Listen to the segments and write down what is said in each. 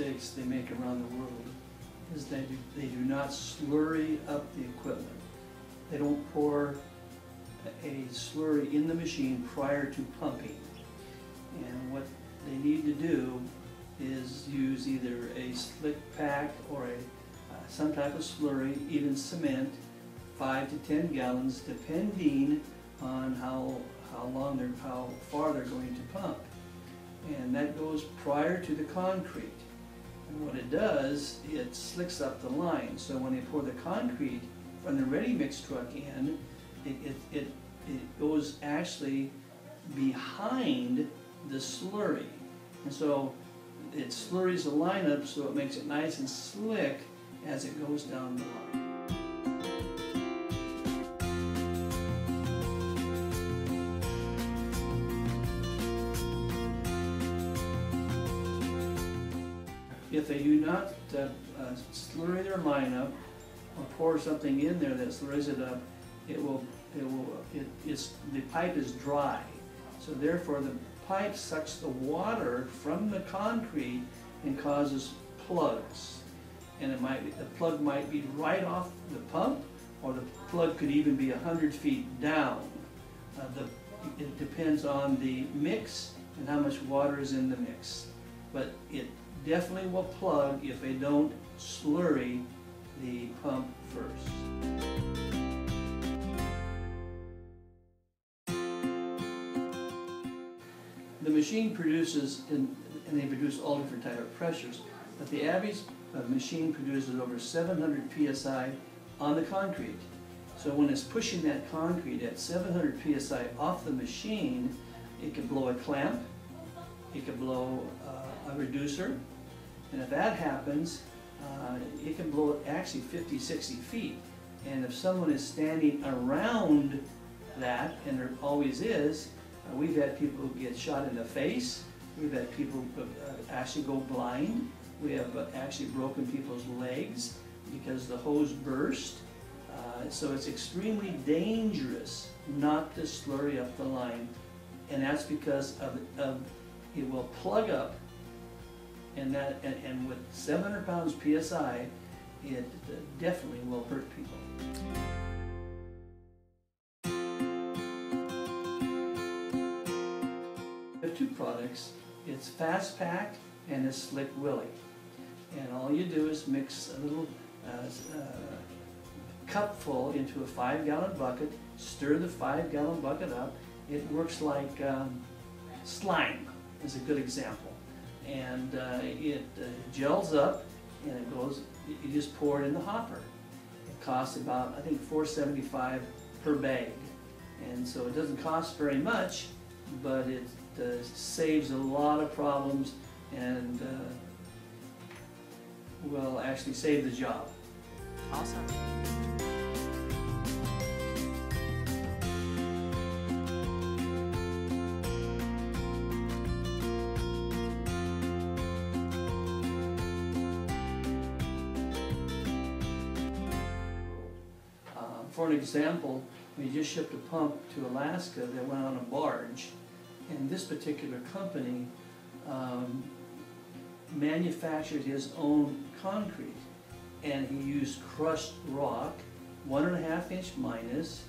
mistakes they make around the world is they do not slurry up the equipment. They don't pour a slurry in the machine prior to pumping. And what they need to do is use either a slick pack or some type of slurry, even cement, 5 to 10 gallons, depending on how far they're going to pump. And that goes prior to the concrete. And what it does, it slicks up the line. So when they pour the concrete from the ready mix truck in, it goes actually behind the slurry. And so it slurries the line up so it makes it nice and slick as it goes down the line. If they do not slurry their line up or pour something in there that slurries it up, the pipe is dry. So therefore the pipe sucks the water from the concrete and causes plugs. And the plug might be right off the pump, or the plug could even be 100 feet down. It depends on the mix and how much water is in the mix. But it definitely will plug if they don't slurry the pump first. The machine produces, and they produce all different types of pressures, but the average machine produces over 700 psi on the concrete. So when it's pushing that concrete at 700 psi off the machine, it can blow a clamp, it can blow a reducer, and if that happens, it can blow it actually 50, 60 feet. And if someone is standing around that, and there always is, we've had people get shot in the face, we've had people actually go blind, we have actually broken people's legs because the hose burst. So it's extremely dangerous not to slurry up the line, and that's because it will plug up, and with 700 pounds psi, it definitely will hurt people. We have two products. It's Fast Pack and it's Slick Willy. And all you do is mix a little cupful into a 5-gallon bucket, stir the 5-gallon bucket up. It works like slime is a good example. And it gels up, and it goes, you just pour it in the hopper. It costs about, I think, $4.75 per bag. And so it doesn't cost very much, but it saves a lot of problems and will actually save the job. Awesome. For an example, we just shipped a pump to Alaska that went on a barge, and this particular company manufactured his own concrete, and he used crushed rock, 1.5 inch minus,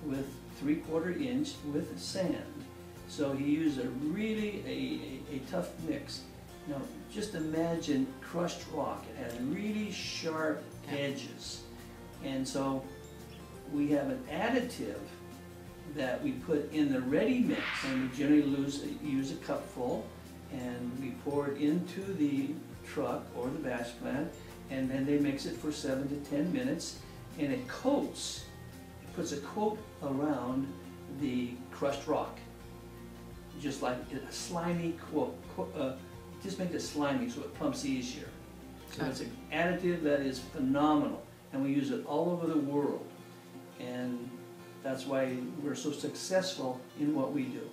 with 3/4 inch with sand. So he used a really a tough mix. Now just imagine crushed rock. It has really sharp edges, and so we have an additive that we put in the ready mix, and we generally use a cupful, and we pour it into the truck or the batch plant, and then they mix it for 7 to 10 minutes, and it coats, it puts a coat around the crushed rock, just like a slimy coat, just make it slimy so it pumps easier. So it's an additive that is phenomenal, and we use it all over the world. And that's why we're so successful in what we do.